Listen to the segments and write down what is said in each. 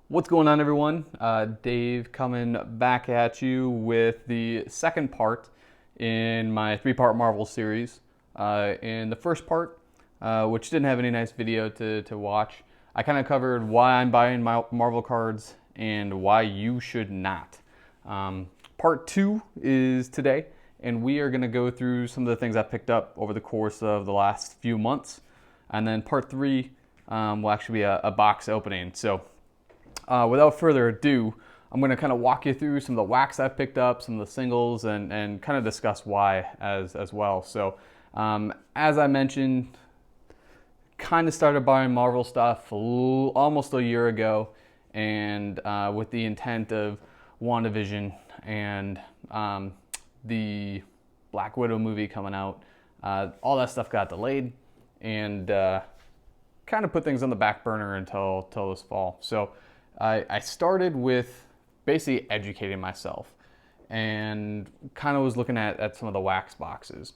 What's going on, everyone? Dave coming back at you with the second part in my three-part Marvel series. In the first part, which didn't have any nice video to watch, I kind of covered why I'm buying Marvel cards and why you should not. Part two is today, and we are going to go through some of the things I picked up over the course of the last few months. And then part three will actually be a box opening. So without further ado, I'm going to kind of walk you through some of the wax I've picked up, some of the singles, and kind of discuss why as well. So as I mentioned, kind of started buying Marvel stuff almost a year ago, and with the intent of WandaVision and the Black Widow movie coming out. All that stuff got delayed, and kind of put things on the back burner until this fall. So I started with basically educating myself and kind of was looking at some of the wax boxes.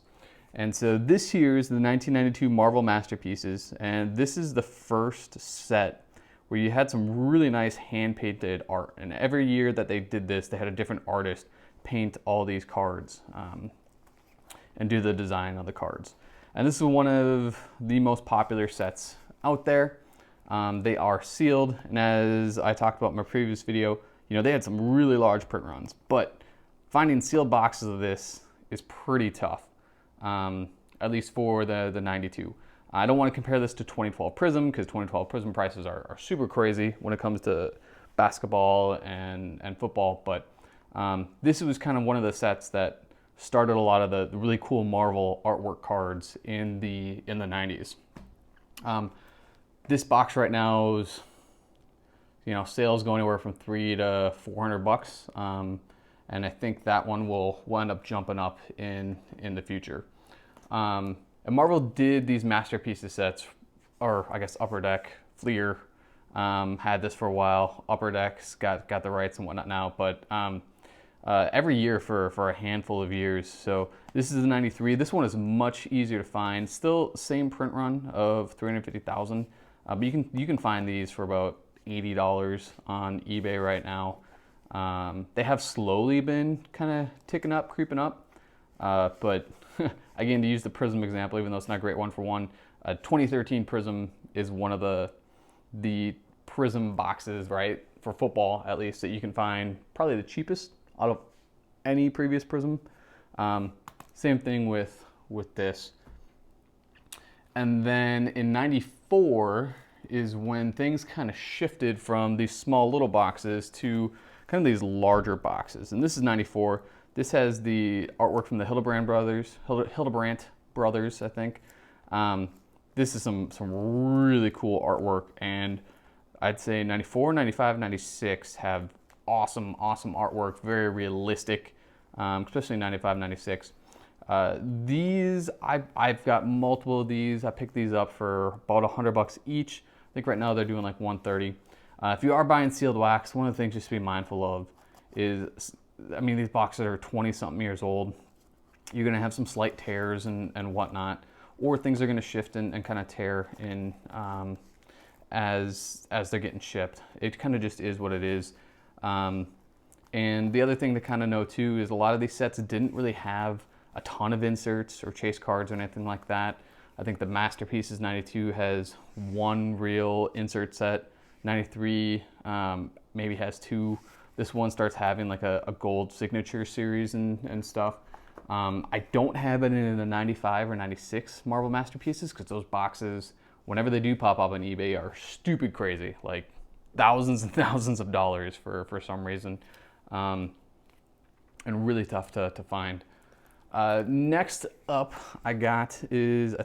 And so this here is the 1992 Marvel Masterpieces, and this is the first set where you had some really nice hand-painted art. And every year that they did this, they had a different artist paint all these cards and do the design of the cards. And this is one of the most popular sets out there. They are sealed, and as I talked about in my previous video, they had some really large print runs, but finding sealed boxes of this is pretty tough, at least for the 92. I don't want to compare this to 2012 Prism, because 2012 Prism prices are super crazy when it comes to basketball and football, but this was kind of one of the sets that started a lot of the really cool Marvel artwork cards in the 90s. This box right now is, sales go anywhere from $300 to $400, and I think that one will end up jumping up in the future. And Marvel did these Masterpieces sets, or I guess Upper Deck, Fleer had this for a while. Upper Deck's got the rights and whatnot now, but every year for a handful of years. So this is the 93. This one is much easier to find. Still same print run of 350,000. But you can find these for about $80 on eBay right now. They have slowly been kind of ticking up, creeping up. But again, to use the Prism example, even though it's not a great one for one, 2013 Prism is one of the Prism boxes, right, for football at least, that you can find probably the cheapest out of any previous Prism. Same thing with this. And then in 94 is when things kind of shifted from these small little boxes to kind of these larger boxes. And this is 94. This has the artwork from the Hildebrandt brothers, I think. This is some really cool artwork, and I'd say 94, 95, 96 have awesome artwork, very realistic, especially 95, 96. These, I've got multiple of these. I picked these up for about $100 each. I think right now they're doing like $130. If you are buying sealed wax, one of the things just to be mindful of is, these boxes are 20-something years old. You're going to have some slight tears and whatnot, or things are going to shift and kind of tear in as they're getting shipped. It kind of just is what it is. And the other thing to kind of know too is a lot of these sets didn't really have a ton of inserts or chase cards or anything like that. I think the Masterpieces 92 has one real insert set. 93 maybe has two. This one starts having like a gold signature series and stuff. I don't have it in the 95 or 96 Marvel Masterpieces, because those boxes, whenever they do pop up on eBay, are stupid crazy, like thousands and thousands of dollars for some reason, and really tough to find. Next up I got is,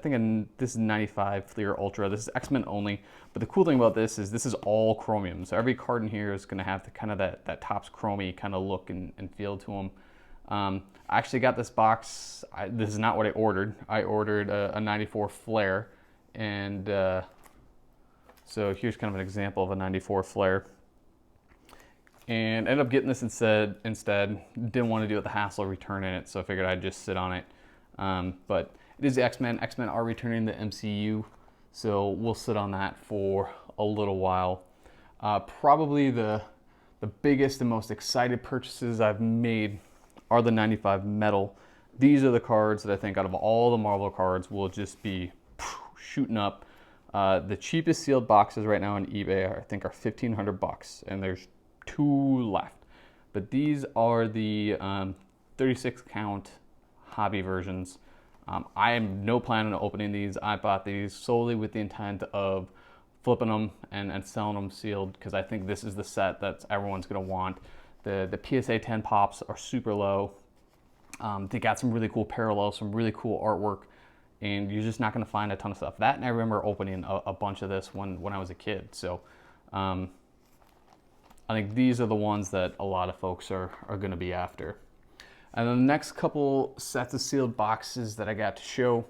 this is 95 Fleer Ultra. This is X-Men only, but the cool thing about this is all chromium. So every card in here is going to have the kind of that Topps chromy kind of look and feel to them. I actually got this box. This is not what I ordered. I ordered a 94 Flair, and so here's kind of an example of a 94 Flair. And ended up getting this instead. Didn't want to deal with the hassle of returning it, so I figured I'd just sit on it. But it is the X-Men. X-Men are returning the MCU, so we'll sit on that for a little while. Probably the biggest and most excited purchases I've made are the 95 metal. These are the cards that I think out of all the Marvel cards will just be shooting up. The cheapest sealed boxes right now on eBay I think are $1,500, and there's 2 left. But these are the 36 count hobby versions. I am no plan on opening these. I bought these solely with the intent of flipping them and selling them sealed, because I think this is the set that everyone's going to want. The PSA 10 pops are super low. They got some really cool parallels, some really cool artwork, and you're just not going to find a ton of stuff. That, and I remember opening a bunch of this when I was a kid. So I think these are the ones that a lot of folks are going to be after. And then the next couple sets of sealed boxes that I got to show,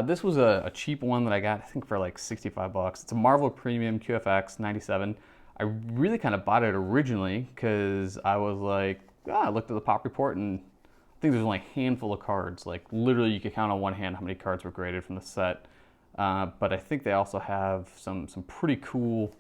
this was a cheap one that I got, I think for like $65. It's a Marvel Premium QFX 97. I really kind of bought it originally because I was like, I looked at the pop report and I think there's only a handful of cards. Like literally you could count on one hand how many cards were graded from the set. But I think they also have some pretty cool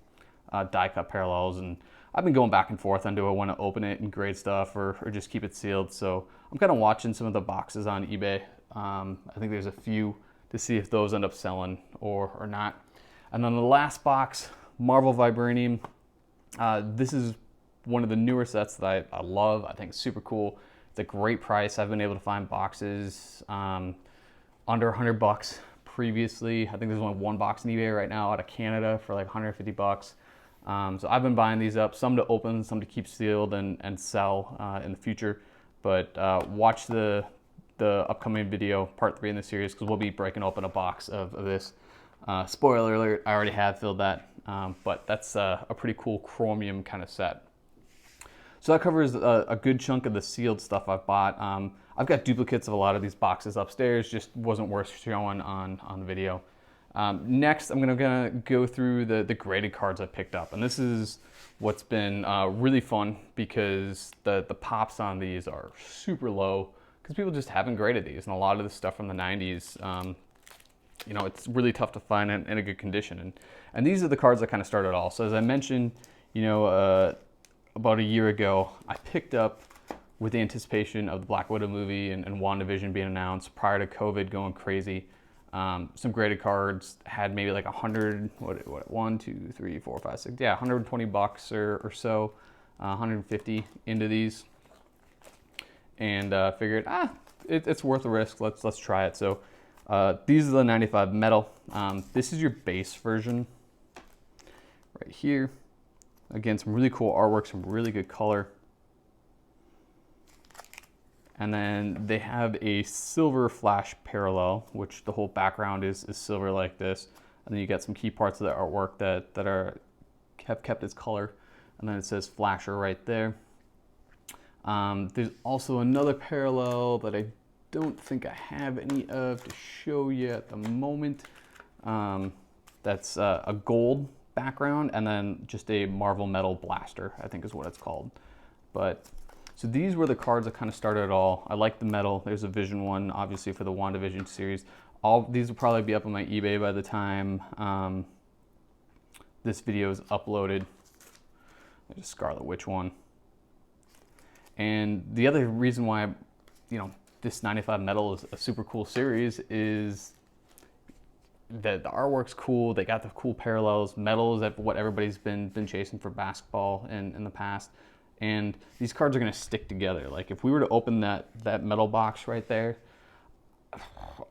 die cut parallels, and I've been going back and forth on do I want to open it and grade stuff or just keep it sealed. So I'm kind of watching some of the boxes on eBay. I think there's a few to see if those end up selling or not. And then the last box, Marvel Vibranium. This is one of the newer sets that I love. I think it's super cool. It's a great price. I've been able to find boxes under $100 previously. I think there's only one box in eBay right now out of Canada for like $150. So I've been buying these up, some to open, some to keep sealed and sell in the future. But watch the upcoming video, part 3 in the series, because we'll be breaking open a box of this. Spoiler alert, I already have filled that, but that's a pretty cool chromium kind of set. So that covers a good chunk of the sealed stuff I've bought. I've got duplicates of a lot of these boxes upstairs, just wasn't worth showing on the video. Next, I'm gonna go through the graded cards I picked up, and this is what's been really fun because the pops on these are super low because people just haven't graded these, and a lot of the stuff from the 90s, you know, it's really tough to find in a good condition. And these are the cards that kind of started it all. So as I mentioned, you know, about a year ago, I picked up, with the anticipation of the Black Widow movie and WandaVision being announced prior to COVID going crazy, some graded cards. Had maybe like 100, what 1, 2, 3, 4, 5, 6, yeah, $120 or so, 150 into these, and figured it's worth the risk. Let's try it. So these are the 95 metal. This is your base version right here. Again, some really cool artwork, some really good color. And then they have a silver flash parallel, which the whole background is silver like this. And then you get some key parts of the artwork that have kept its color. And then it says flasher right there. There's also another parallel that I don't think I have any of to show you at the moment. That's a gold background, and then just a Marvel Metal Blaster, I think is what it's called. But so these were the cards that kind of started it all. I like the metal. There's a Vision one, obviously, for the WandaVision series. All these will probably be up on my eBay by the time this video is uploaded. There's a Scarlet Witch one. And the other reason why, you know, this 95 metal is a super cool series is that the artwork's cool. They got the cool parallels. Metal is what everybody's been chasing for basketball in the past. And these cards are going to stick together. Like if we were to open that metal box right there,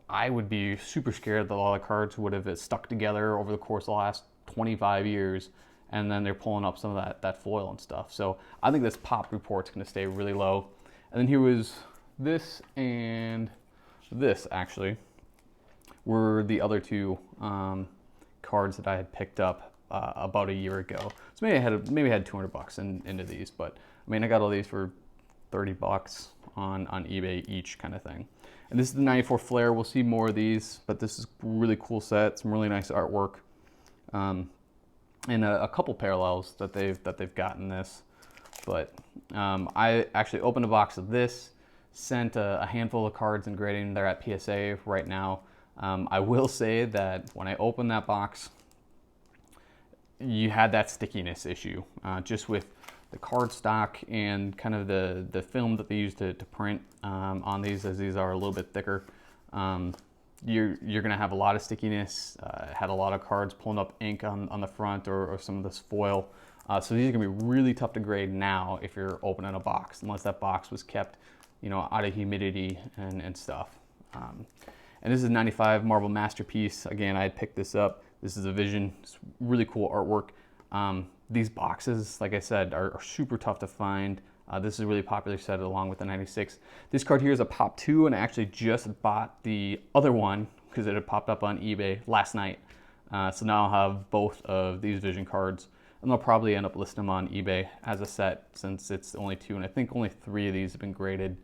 I would be super scared that a lot of cards would have stuck together over the course of the last 25 years, and then they're pulling up some of that foil and stuff. So I think this pop report's going to stay really low. And then here was this and this, actually, were the other two cards that I had picked up about a year ago. So maybe I had $200 into these, but I mean, I got all these for $30 on eBay each, kind of thing. And this is the 94 Flare. We'll see more of these, but this is a really cool set, some really nice artwork, and a couple parallels that they've got in this. But I actually opened a box of this, sent a handful of cards and grading. They're at PSA right now. I will say that when I opened that box, you had that stickiness issue just with the card stock and kind of the film that they use to print on these, as these are a little bit thicker. You're going to have a lot of stickiness. Had a lot of cards pulling up ink on the front or some of this foil. So these are going to be really tough to grade now if you're opening a box, unless that box was kept, you know, out of humidity and stuff. And this is a 95 Marvel Masterpiece. Again, I had picked this up. This is a Vision. It's really cool artwork. These boxes, like I said, are super tough to find. This is a really popular set along with the 96. This card here is a Pop 2, and I actually just bought the other one because it had popped up on eBay last night. So now I'll have both of these Vision cards, and I'll probably end up listing them on eBay as a set since it's only 2, and I think only 3 of these have been graded,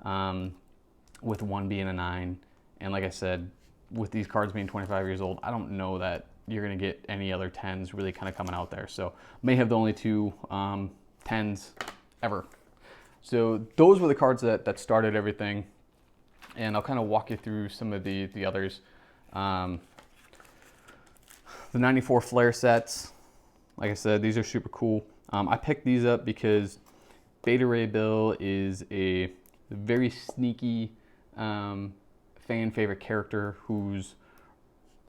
with 1 being a 9. And like I said, with these cards being 25 years old, I don't know that you're going to get any other 10s really kind of coming out there. So may have the only 2 10s ever. So those were the cards that started everything. And I'll kind of walk you through some of the others. The 94 Flair sets, like I said, these are super cool. I picked these up because Beta Ray Bill is a very sneaky fan favorite character who's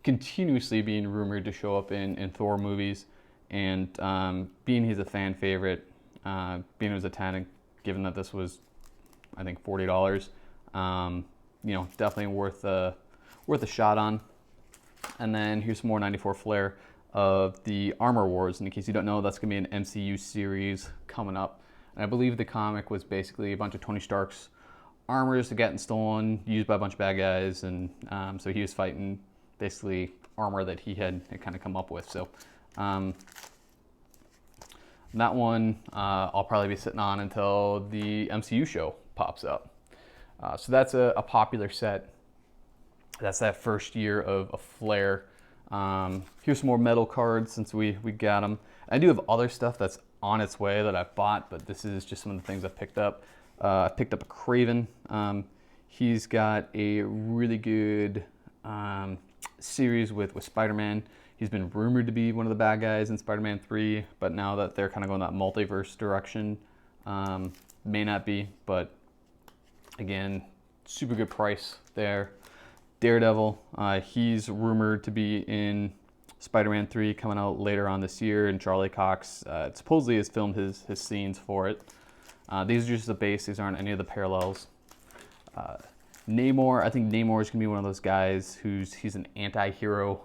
continuously being rumored to show up in Thor movies. And being he's a fan favorite, being it was a 10, and given that this was, I think, $40, you know, definitely worth a shot on. And then here's some more 94 Flair of the Armor Wars. And in case you don't know, that's going to be an MCU series coming up. And I believe the comic was basically a bunch of Tony Stark's armors that gotten stolen, used by a bunch of bad guys. And so he was fighting basically armor that he had kind of come up with. So that one I'll probably be sitting on until the MCU show pops up. So that's a popular set. That's that first year of Flair. Here's some more metal cards since we got them. I do have other stuff that's on its way that I've bought, but this is just some of the things I picked up. I picked up a Kraven. He's got a really good series with Spider-Man. He's been rumored to be one of the bad guys in Spider-Man 3, but now that they're kind of going that multiverse direction, may not be, but again, super good price there. Daredevil, he's rumored to be in Spider-Man 3 coming out later on this year, and Charlie Cox supposedly has filmed his scenes for it. These are just the base, these aren't any of the parallels. Namor, I think Namor is going to be one of those guys he's an anti-hero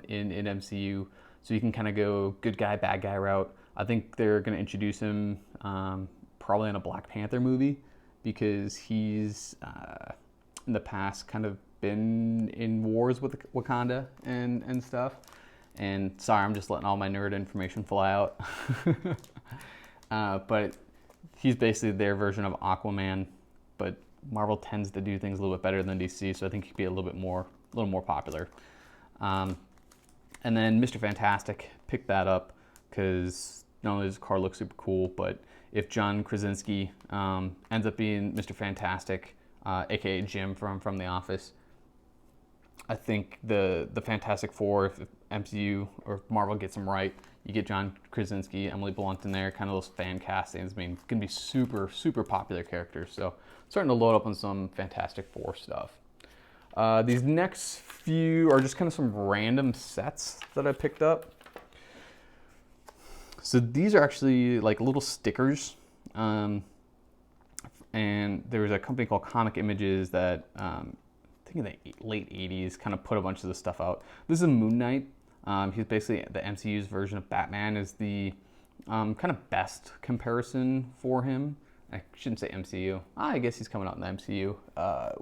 in MCU, so you can kind of go good guy, bad guy route. I think they're going to introduce him probably in a Black Panther movie, because he's in the past kind of been in wars with Wakanda and stuff. And sorry, I'm just letting all my nerd information fly out. But he's basically their version of Aquaman, but Marvel tends to do things a little bit better than DC, so I think he'd be a little more popular. And then Mr. Fantastic, picked that up because not only does the card look super cool, but if John Krasinski ends up being Mr. Fantastic, aka Jim from The Office, I think the Fantastic Four, if MCU or Marvel gets them right, you get John Krasinski, Emily Blunt in there, kind of those fan castings. I mean, going to be super, super popular characters. So starting to load up on some Fantastic Four stuff. These next few are just kind of some random sets that I picked up. So these are actually like little stickers. And there was a company called Comic Images that I think in the late 80s kind of put a bunch of this stuff out. This is Moon Knight. He's basically the MCU's version of Batman, is the kind of best comparison for him. I shouldn't say MCU. I guess he's coming out in the MCU.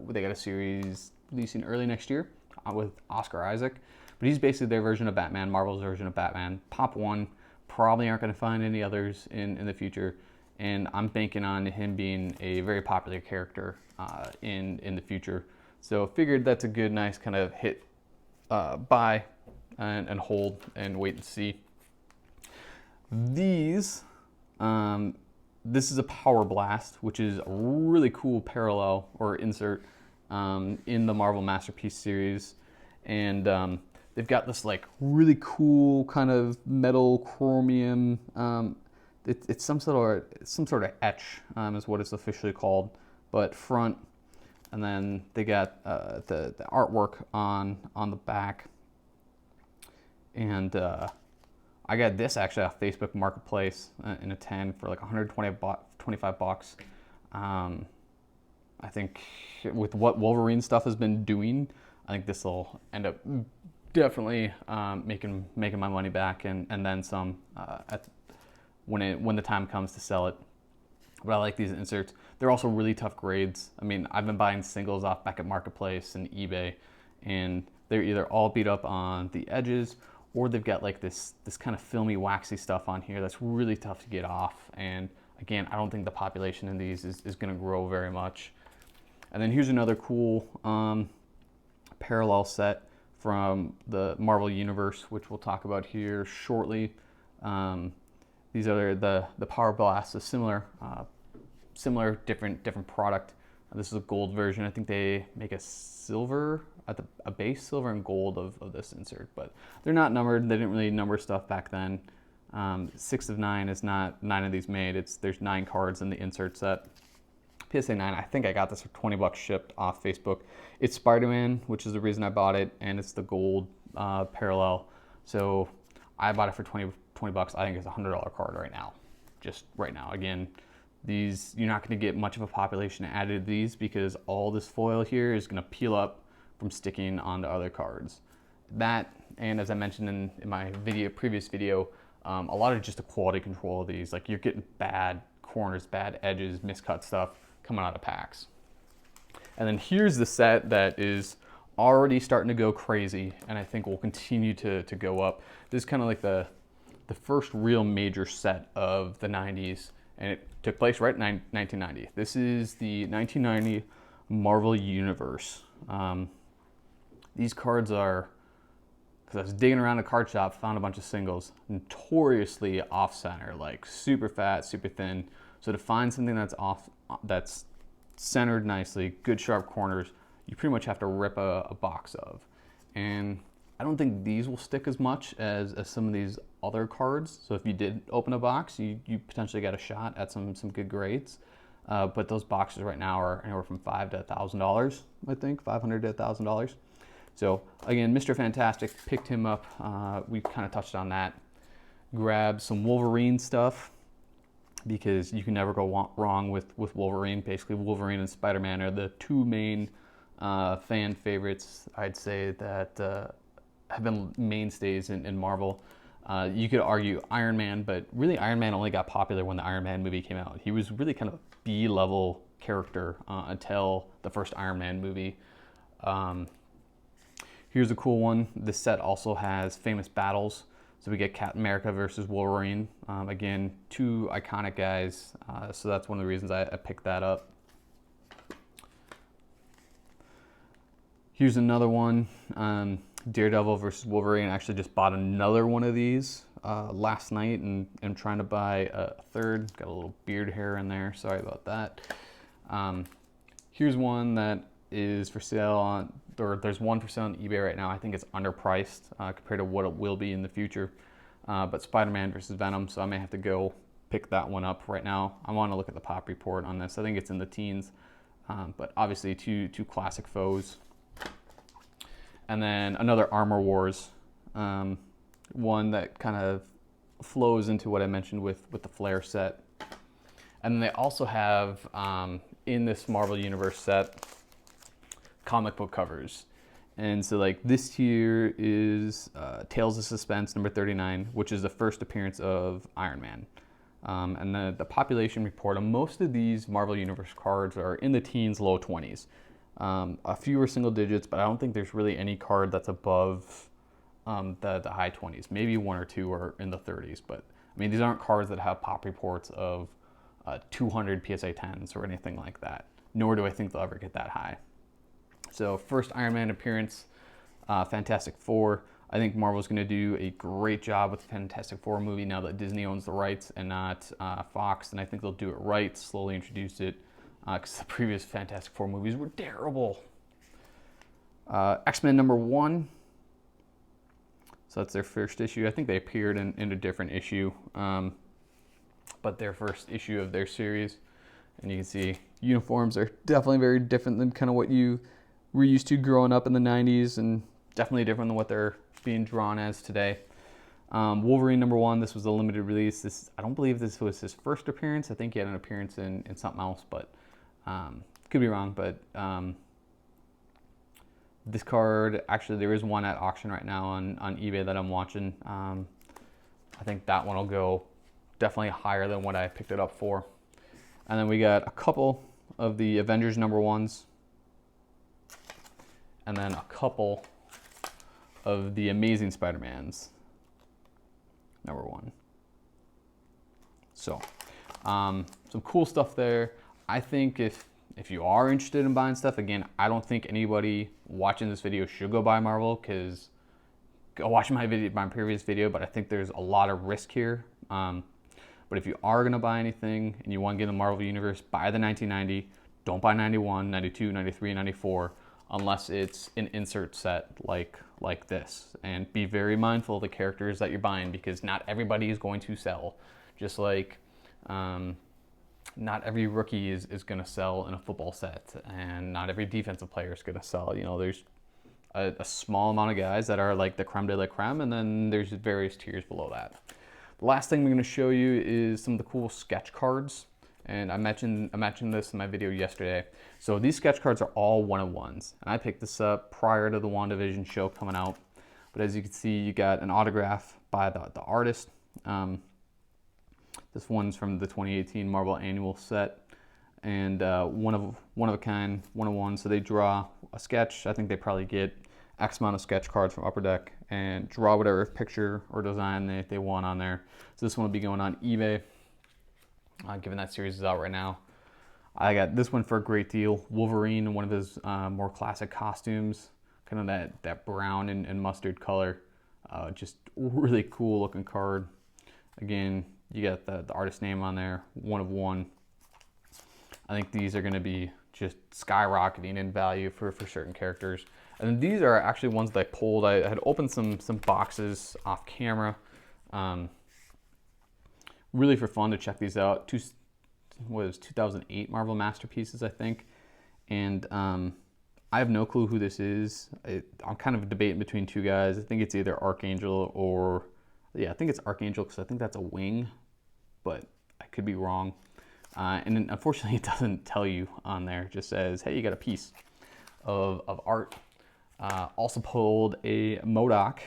They got a series releasing early next year with Oscar Isaac. But he's basically their version of Batman, Marvel's version of Batman. Pop 1, probably aren't going to find any others in the future. And I'm banking on him being a very popular character in the future. So figured that's a good, nice kind of hit buy and hold and wait and see. These, this is a Power Blast, which is a really cool parallel or insert in the Marvel Masterpiece series. And they've got this like really cool kind of metal chromium. It's some sort of etch, is what it's officially called, but front. And then they got the artwork on the back. And I got this actually off Facebook Marketplace in a 10 for like 125 bucks. I think with what Wolverine stuff has been doing, I think this will end up definitely making my money back and then some when the time comes to sell it. But I like these inserts. They're also really tough grades. I mean, I've been buying singles off back at Marketplace and eBay, and they're either all beat up on the edges, or they've got like this kind of filmy, waxy stuff on here that's really tough to get off. And again, I don't think the population in these is going to grow very much. And then here's another cool parallel set from the Marvel Universe, which we'll talk about here shortly. These are the Power Blast, a similar different product. This is a gold version. I think they make a silver a base silver and gold of this insert, but they're not numbered. They didn't really number stuff back then. 6 of 9 is not 9 of these made. There's 9 cards in the insert set. PSA 9, I think I got this for 20 bucks shipped off Facebook. It's Spider-Man, which is the reason I bought it, and it's the gold parallel. So I bought it for 20 bucks. I think it's a $100 card right now. Just right now. Again, these, you're not going to get much of a population added to these because all this foil here is going to peel up from sticking onto other cards. That, and as I mentioned in my previous video, a lot of just the quality control of these. Like, you're getting bad corners, bad edges, miscut stuff coming out of packs. And then here's the set that is already starting to go crazy, and I think will continue to go up. This is kind of like the first real major set of the 90s, and it took place right in 1990. This is the 1990 Marvel Universe. These cards are, because I was digging around a card shop, found a bunch of singles, notoriously off-center, like super fat, super thin. So to find something that's centered nicely, good sharp corners, you pretty much have to rip a box of. And I don't think these will stick as much as some of these other cards. So if you did open a box, you potentially got a shot at some good grades. But those boxes right now are anywhere from $500 to $1,000, I think, $500 to $1,000. So again, Mr. Fantastic, picked him up. We kind of touched on that. Grabbed some Wolverine stuff because you can never go wrong with Wolverine. Basically, Wolverine and Spider-Man are the two main fan favorites, I'd say, that have been mainstays in Marvel. You could argue Iron Man, but really Iron Man only got popular when the Iron Man movie came out. He was really kind of a B-level character until the first Iron Man movie. Here's a cool one. This set also has famous battles. So we get Captain America versus Wolverine. Again, two iconic guys. So that's one of the reasons I picked that up. Here's another one. Daredevil versus Wolverine. I actually just bought another one of these last night and I'm trying to buy a third. Got a little beard hair in there. Sorry about that. Here's one that is for sale there's one for sale on eBay right now. I think it's underpriced compared to what it will be in the future. But Spider-Man versus Venom, so I may have to go pick that one up right now. I want to look at the pop report on this. I think it's in the teens, but obviously two classic foes. And then another Armor Wars, one that kind of flows into what I mentioned with the Flare set. And then they also have, in this Marvel Universe set, comic book covers. And so like this here is Tales of Suspense number 39, which is the first appearance of Iron Man. And the population report on most of these Marvel Universe cards are in the teens, low 20s. A few are single digits, but I don't think there's really any card that's above the high 20s. Maybe one or two are in the 30s, but I mean, these aren't cards that have pop reports of 200 PSA 10s or anything like that, nor do I think they'll ever get that high. So first Iron Man appearance, Fantastic Four. I think Marvel's going to do a great job with the Fantastic Four movie now that Disney owns the rights and not Fox, and I think they'll do it right, slowly introduce it, because the previous Fantastic Four movies were terrible. X-Men number 1. So that's their first issue. I think they appeared in a different issue, but their first issue of their series. And you can see uniforms are definitely very different than kind of what you were used to growing up in the 90s, and definitely different than what they're being drawn as today. Wolverine #1, this was a limited release. I don't believe this was his first appearance. I think he had an appearance in something else, but could be wrong. But this card, actually there is one at auction right now on eBay that I'm watching. I think that one will go definitely higher than what I picked it up for. And then we got a couple of the Avengers #1s, and then a couple of the Amazing Spider-Mans #1. So some cool stuff there. I think if you are interested in buying stuff, again, I don't think anybody watching this video should go buy Marvel, because go watch my previous video, but I think there's a lot of risk here. But if you are going to buy anything and you want to get in the Marvel Universe, buy the 1990. Don't buy 91, 92, 93, 94, unless it's an insert set like this. And be very mindful of the characters that you're buying, because not everybody is going to sell. Just like not every rookie is going to sell in a football set, and not every defensive player is going to sell. You know, there's a small amount of guys that are like the creme de la creme, and then there's various tiers below that. The last thing we're going to show you is some of the cool sketch cards, and I mentioned this in my video yesterday. So these sketch cards are all 1/1s, and I picked this up prior to the WandaVision show coming out. But as you can see, you got an autograph by the artist. This one's from the 2018 Marvel Annual set, and one of a kind, 1/1. So they draw a sketch. I think they probably get X amount of sketch cards from Upper Deck and draw whatever picture or design they want on there. So this one will be going on eBay, given that series is out right now. I got this one for a great deal. Wolverine in one of his more classic costumes, kind of that brown and mustard color. Just really cool looking card. Again, you got the artist name on there, 1/1. I think these are going to be just skyrocketing in value for certain characters. And these are actually ones that I pulled. I had opened some boxes off camera, really for fun to check these out. 2008 Marvel Masterpieces, I think. And I have no clue who this is. I'm kind of debating between two guys. I think it's either Archangel or, yeah, I think it's Archangel, because I think that's a wing, but I could be wrong. And then unfortunately, it doesn't tell you on there. It just says, hey, you got a piece of art. Also pulled a MODOK,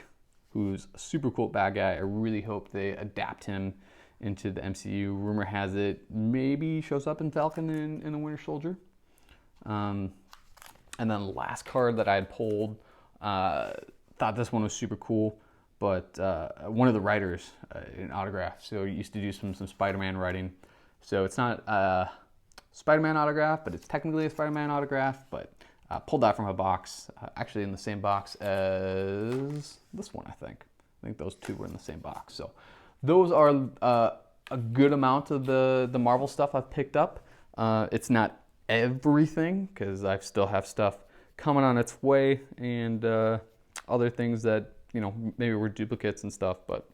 who's a super cool bad guy. I really hope they adapt him into the MCU. Rumor has it maybe shows up in Falcon and the Winter Soldier. And then the last card that I had pulled, thought this one was super cool, but one of the writers, an autograph. So he used to do some Spider-Man writing. So it's not a Spider-Man autograph, but it's technically a Spider-Man autograph. But pulled that from a box, actually in the same box as this one, I think. I think those two were in the same box. So those are a good amount of the Marvel stuff I've picked up. It's not everything, because I still have stuff coming on its way, and other things that, you know, maybe were duplicates and stuff. But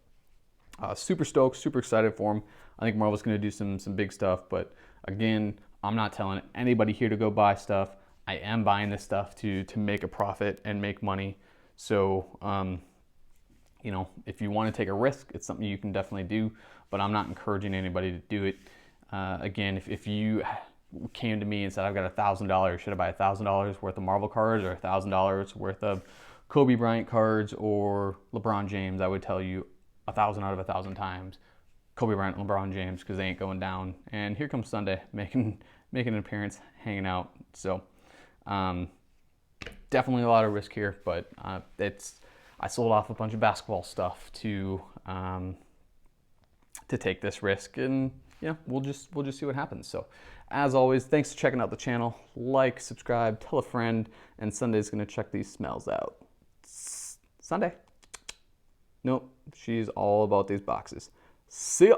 super stoked, super excited for them. I think Marvel's going to do some big stuff. But again, I'm not telling anybody here to go buy stuff. I am buying this stuff to make a profit and make money. So, you know, if you want to take a risk, it's something you can definitely do. But I'm not encouraging anybody to do it. Again, if you came to me and said, I've got $1,000, should I buy $1,000 worth of Marvel cards or $1,000 worth of Kobe Bryant cards or LeBron James? I would tell you 1,000 out of 1,000 times Kobe Bryant and LeBron James, because they ain't going down. And here comes Sunday making an appearance, hanging out. So definitely a lot of risk here, but I sold off a bunch of basketball stuff to take this risk, and yeah, we'll just see what happens. So as always, thanks for checking out the channel. Like, subscribe, tell a friend, and Sunday's gonna check these smells out. Sunday? Nope, she's all about these boxes. See ya.